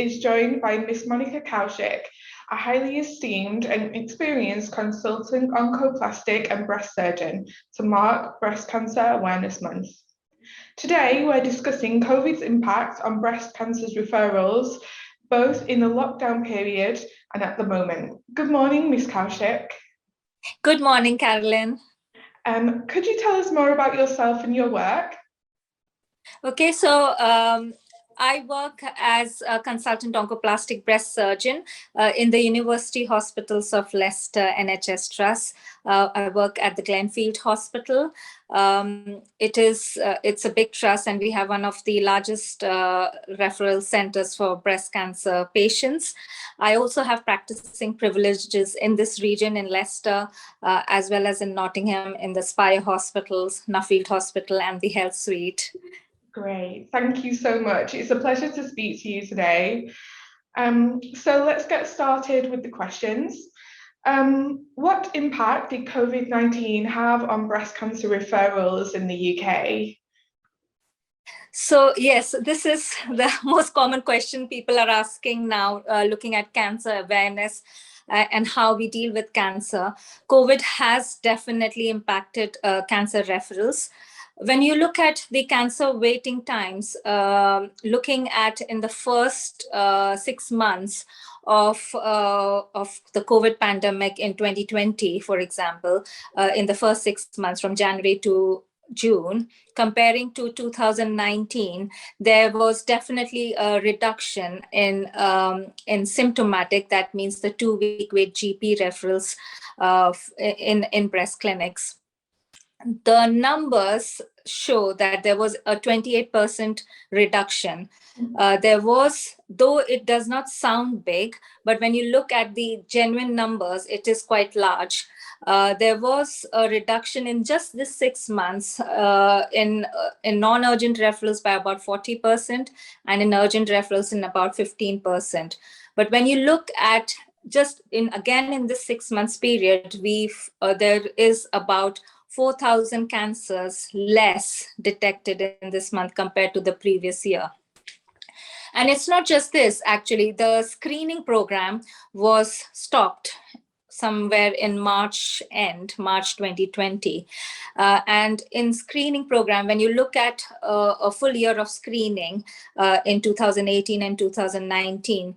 is joined by Miss Monica Kaushik, a highly esteemed and experienced consultant oncoplastic and breast surgeon, to mark Breast Cancer Awareness Month. Today, we're discussing COVID's impact on breast cancer's referrals, both in the lockdown period and at the moment. Good morning, Miss Kaushik. Good morning, Carolyn. Could you tell us more about yourself and your work? Okay, so I work as a consultant oncoplastic breast surgeon in the University Hospitals of Leicester NHS Trust. I work at the Glenfield Hospital. It's a big trust, and we have one of the largest referral centers for breast cancer patients. I also have practicing privileges in this region in Leicester, as well as in Nottingham in the Spire Hospitals, Nuffield Hospital, and the Health Suite. Great, thank you so much. It's a pleasure to speak to you today. So let's get started with the questions. What impact did COVID-19 have on breast cancer referrals in the UK? So yes, this is the most common question people are asking now, looking at cancer awareness and how we deal with cancer. COVID has definitely impacted cancer referrals. When you look at the cancer waiting times, looking at in the first 6 months of the COVID pandemic in 2020, for example, in the first 6 months from January to June, comparing to 2019, there was definitely a reduction in symptomatic. That means the 2-week wait GP referrals in breast clinics. The numbers show that there was a 28% reduction. There was, though it does not sound big, but when you look at the genuine numbers, it is quite large. There was a reduction in just this 6 months in non-urgent referrals by about 40% and in urgent referrals in about 15%. But when you look at just in this 6 months period, there is about 4,000 cancers less detected in this month compared to the previous year. And it's not just this, actually, the screening program was stopped somewhere in March 2020. And in screening program, when you look at a full year of screening in 2018 and 2019,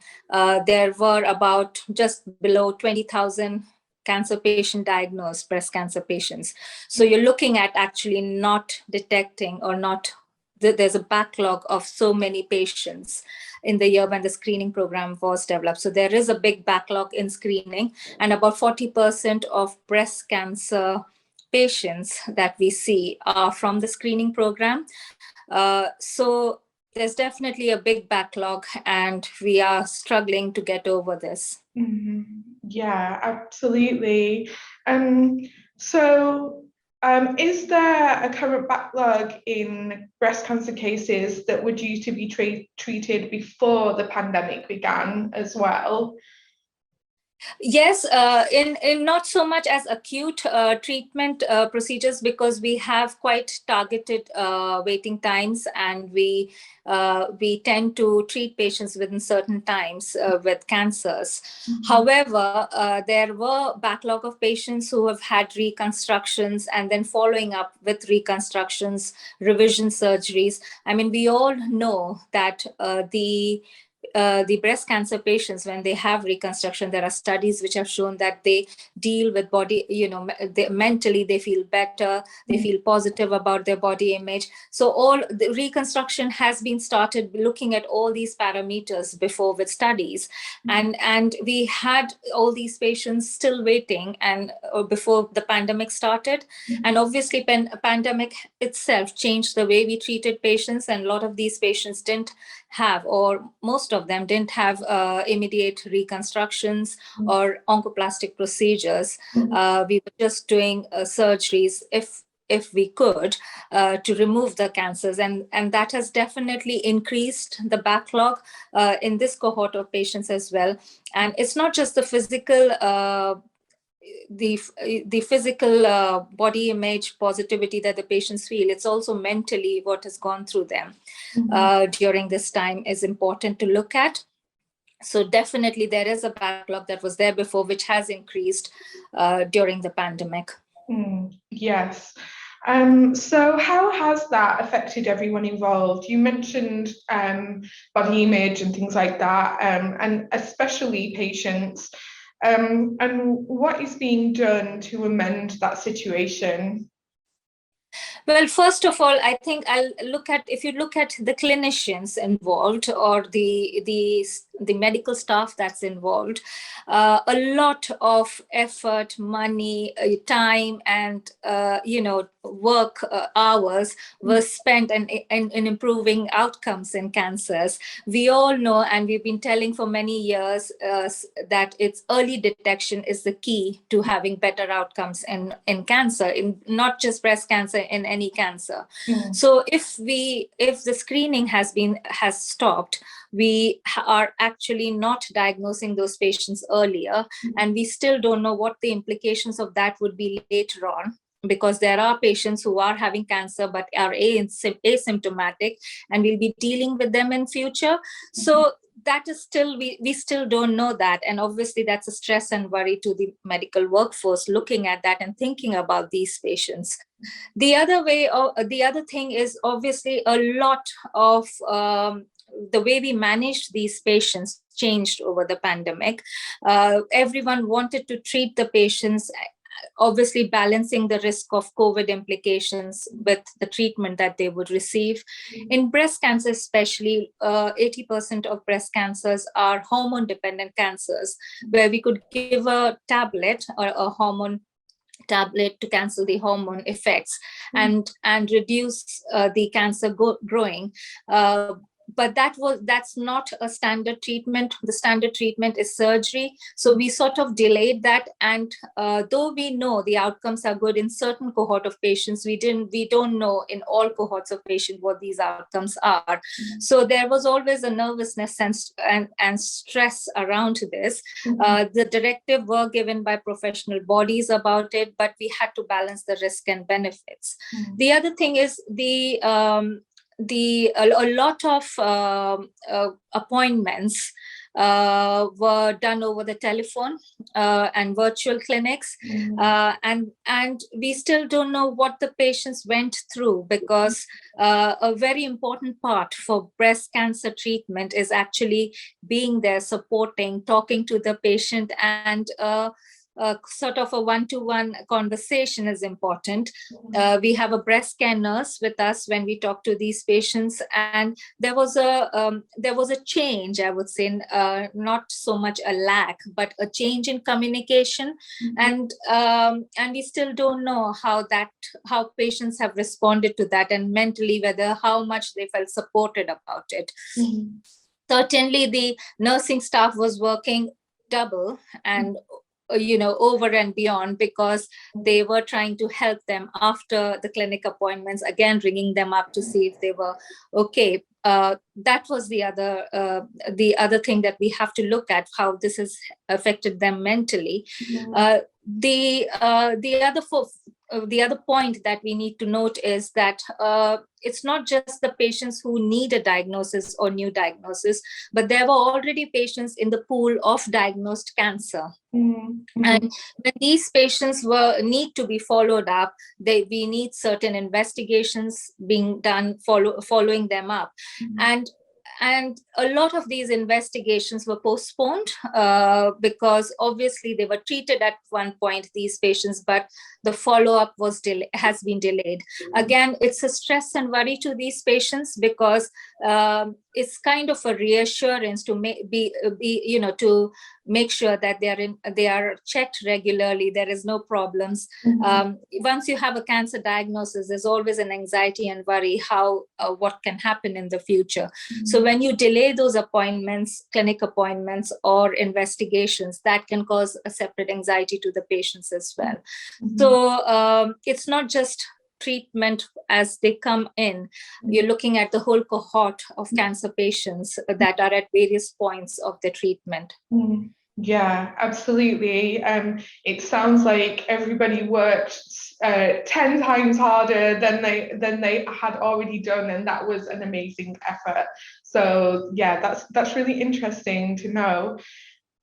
there were about just below 20,000 cancer patient diagnosed, breast cancer patients. So you're looking at actually not detecting or not, there's a backlog of so many patients in the year when the screening program was developed. So there is a big backlog in screening, and about 40% of breast cancer patients that we see are from the screening program. So there's definitely a big backlog, and we are struggling to get over this. Mm-hmm. Yeah, absolutely. Is there a current backlog in breast cancer cases that were due to be treated before the pandemic began as well? Yes, in not so much as acute treatment procedures, because we have quite targeted waiting times, and we tend to treat patients within certain times with cancers. Mm-hmm. However, there were backlog of patients who have had reconstructions and then following up with reconstructions, revision surgeries. I mean, we all know that the breast cancer patients, when they have reconstruction, there are studies which have shown that they deal with body, mentally they feel better, they feel positive about their body image. So all the reconstruction has been started looking at all these parameters before with studies. And we had all these patients still waiting and before the pandemic started. And obviously pandemic itself changed the way we treated patients, and a lot of these patients didn't have, or most of them didn't have immediate reconstructions or oncoplastic procedures. We were just doing surgeries if we could to remove the cancers, and that has definitely increased the backlog in this cohort of patients as well. And it's not just the physical body image positivity that the patients feel, it's also mentally what has gone through them during this time is important to look at. So definitely there is a backlog that was there before, which has increased during the pandemic. Yes. So how has that affected everyone involved? You mentioned body image and things like that, and especially patients. And what is being done to amend that situation? Well, first of all, I think if you look at the clinicians involved or the medical staff that's involved, a lot of effort, money, time, and work hours were spent in improving outcomes in cancers. We all know, and we've been telling for many years, that it's early detection is the key to having better outcomes in cancer, in not just breast cancer, in any cancer. So if the screening has stopped, we are actually not diagnosing those patients earlier, and we still don't know what the implications of that would be later on, because there are patients who are having cancer but are asymptomatic, and we'll be dealing with them in future. So that is still, we still don't know that, and obviously that's a stress and worry to the medical workforce looking at that and thinking about these patients. The other thing is obviously a lot of the way we managed these patients changed over the pandemic. Everyone wanted to treat the patients, obviously balancing the risk of COVID implications with the treatment that they would receive. In breast cancer, especially, 80% of breast cancers are hormone dependent cancers, where we could give a tablet or a hormone tablet to cancel the hormone effects and reduce the cancer growing. But that's not a standard treatment. The standard treatment is surgery. So we sort of delayed that. And though we know the outcomes are good in certain cohort of patients, we don't know in all cohorts of patients what these outcomes are. So there was always a nervousness and stress around this. The directive were given by professional bodies about it, but we had to balance the risk and benefits. The other thing is a lot of appointments were done over the telephone and virtual clinics, and we still don't know what the patients went through, because a very important part for breast cancer treatment is actually being there, supporting, talking to the patient, and sort of a one-to-one conversation is important. We have a breast care nurse with us when we talk to these patients, and there was a change, I would say, not so much a lack, but a change in communication, and we still don't know how patients have responded to that, and mentally how much they felt supported about it. Certainly, the nursing staff was working double and over and beyond, because they were trying to help them after the clinic appointments, again ringing them up to see if they were okay. That was the other thing that we have to look at, how this has affected them mentally. The other point that we need to note is that it's not just the patients who need a diagnosis or new diagnosis, but there were already patients in the pool of diagnosed cancer. And when these patients need to be followed up, we need certain investigations being done, following them up. And a lot of these investigations were postponed because obviously they were treated at one point, these patients, but the follow-up has been delayed. Again, it's a stress and worry to these patients, because it's kind of a reassurance to to make sure that they are checked regularly, there is no problems. Once you have a cancer diagnosis, there's always an anxiety and worry what can happen in the future. So when you delay those appointments, clinic appointments or investigations, that can cause a separate anxiety to the patients as well. So it's not just treatment as they come in. You're looking at the whole cohort of cancer patients that are at various points of the treatment. Yeah, absolutely. It sounds like everybody worked 10 times harder than they had already done, and that was an amazing effort. So yeah, that's really interesting to know.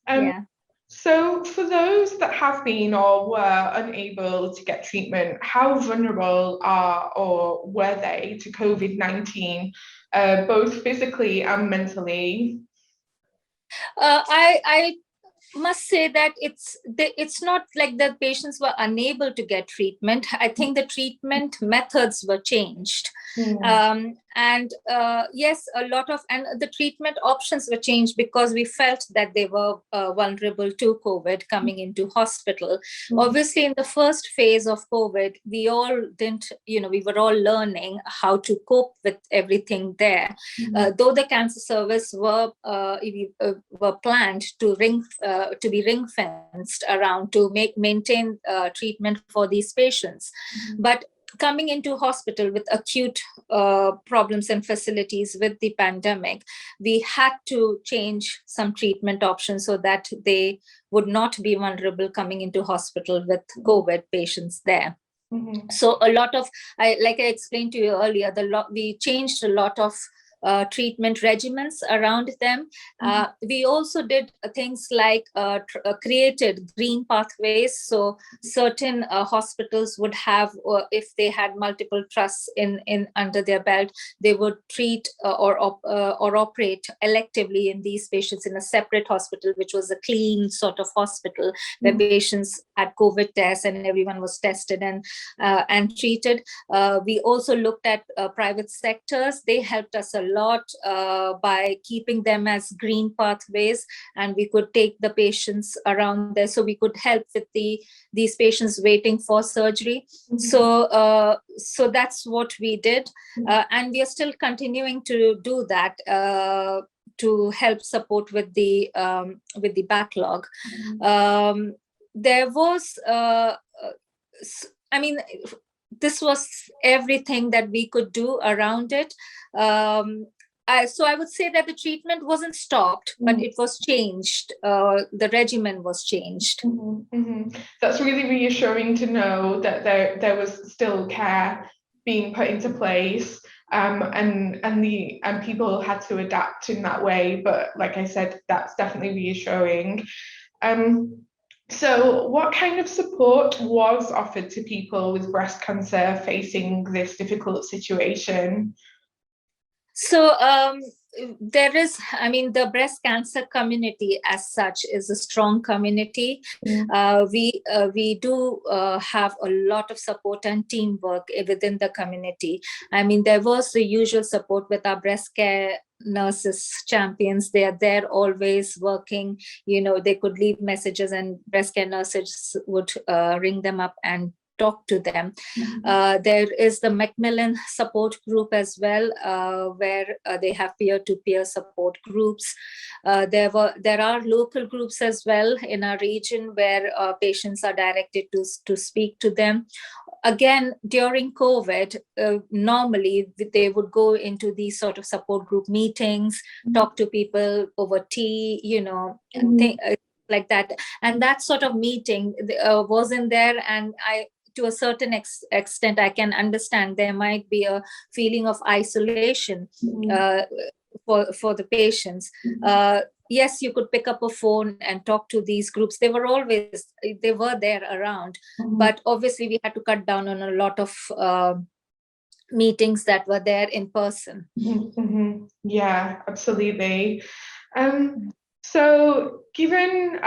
Um, Yeah. so for those that have been or were unable to get treatment, how vulnerable are or were they to COVID-19, both physically and mentally? I must say that it's not like the patients were unable to get treatment. I think the treatment methods were changed. Mm, And yes, a lot of, and the treatment options were changed because we felt that they were vulnerable to COVID coming into hospital. mm, Obviously, in the first phase of COVID, we all didn't, we were all learning how to cope with everything there. mm, Though the cancer service were planned to be ring fenced around to maintain treatment for these patients, mm, but coming into hospital with acute problems and facilities with the pandemic, we had to change some treatment options so that they would not be vulnerable coming into hospital with COVID patients there. mm, So a lot of, like I explained to you earlier, we changed a lot of treatment regimens around them. mm, We also did things like created green pathways. So certain hospitals would have, if they had multiple trusts in under their belt, they would treat or operate electively in these patients in a separate hospital, which was a clean sort of hospital where mm, patients had COVID tests and everyone was tested and treated. We also looked at private sectors. They helped us a lot by keeping them as green pathways, and we could take the patients around there, so we could help with these patients waiting for surgery. mm, So that's what we did, and we are still continuing to do that. To help support with the backlog. mm, There was I mean, this was everything that we could do around it. So I would say that the treatment wasn't stopped, but mm, it was changed. The regimen was changed. That's really reassuring to know that there was still care being put into place, and people had to adapt in that way. But like I said, that's definitely reassuring. Um, so what kind of support was offered to people with breast cancer facing this difficult situation? So there is, I mean, the breast cancer community as such is a strong community. Mm, We do have a lot of support and teamwork within the community. I mean, there was the usual support with our breast care nurses champions. They are there always working. They could leave messages and breast care nurses would ring them up and talk to them. mm, There is the Macmillan support group as well, where they have peer-to-peer support groups. There are local groups as well in our region where patients are directed to speak to them. Again, during COVID, normally they would go into these sort of support group meetings, talk to people over tea, and mm, like that. And that sort of meeting wasn't there, and to a certain extent, I can understand there might be a feeling of isolation mm, uh, for the patients. mm, Uh, yes, you could pick up a phone and talk to these groups. They were there around, mm, but obviously we had to cut down on a lot of meetings that were there in person. Yeah, absolutely. Um, so given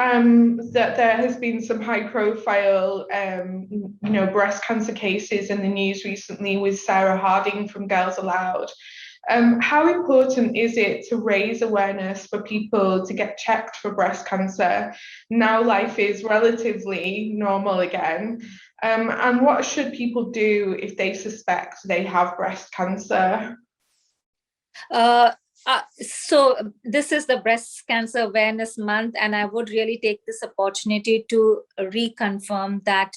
that there has been some high profile breast cancer cases in the news recently with Sarah Harding from Girls Aloud, how important is it to raise awareness for people to get checked for breast cancer now life is relatively normal again? And what should people do if they suspect they have breast cancer? Uh, so this is the Breast Cancer Awareness Month, and I would really take this opportunity to reconfirm that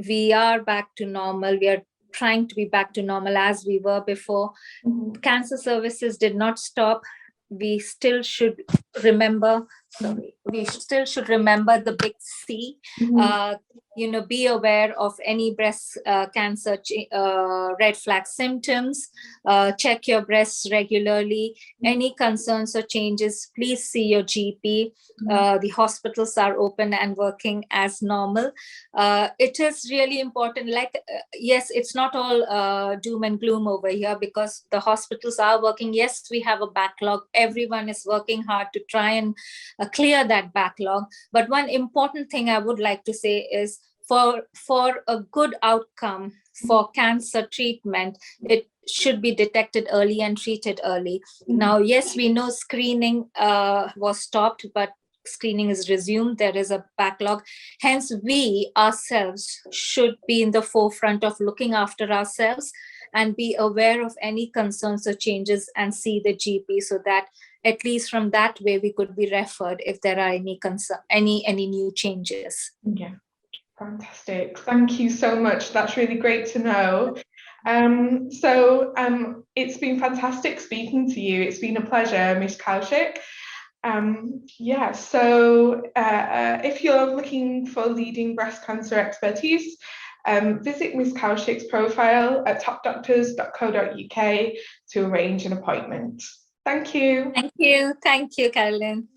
we are back to normal. We are trying to be back to normal as we were before. Mhm, Cancer services did not stop. We still should remember sorry, we still should remember the big C. Be aware of any breast cancer red flag symptoms. Check your breasts regularly. Any concerns or changes, please see your GP. The hospitals are open and working as normal. It is really important. Yes, it's not all doom and gloom over here, because the hospitals are working. Yes, we have a backlog. Everyone is working hard to try and clear that backlog. But one important thing I would like to say is, for a good outcome for cancer treatment, it should be detected early and treated early. Now, yes, we know screening was stopped, but screening is resumed. There is a backlog. Hence, we ourselves should be in the forefront of looking after ourselves and be aware of any concerns or changes and see the GP, so that at least from that way we could be referred if there are any new changes. Yeah, fantastic. Thank you so much. That's really great to know. It's been fantastic speaking to you. It's been a pleasure, Ms. Kaushik. If you're looking for leading breast cancer expertise, visit Ms. Kaushik's profile at topdoctors.co.uk to arrange an appointment. Thank you. Thank you, Carolyn.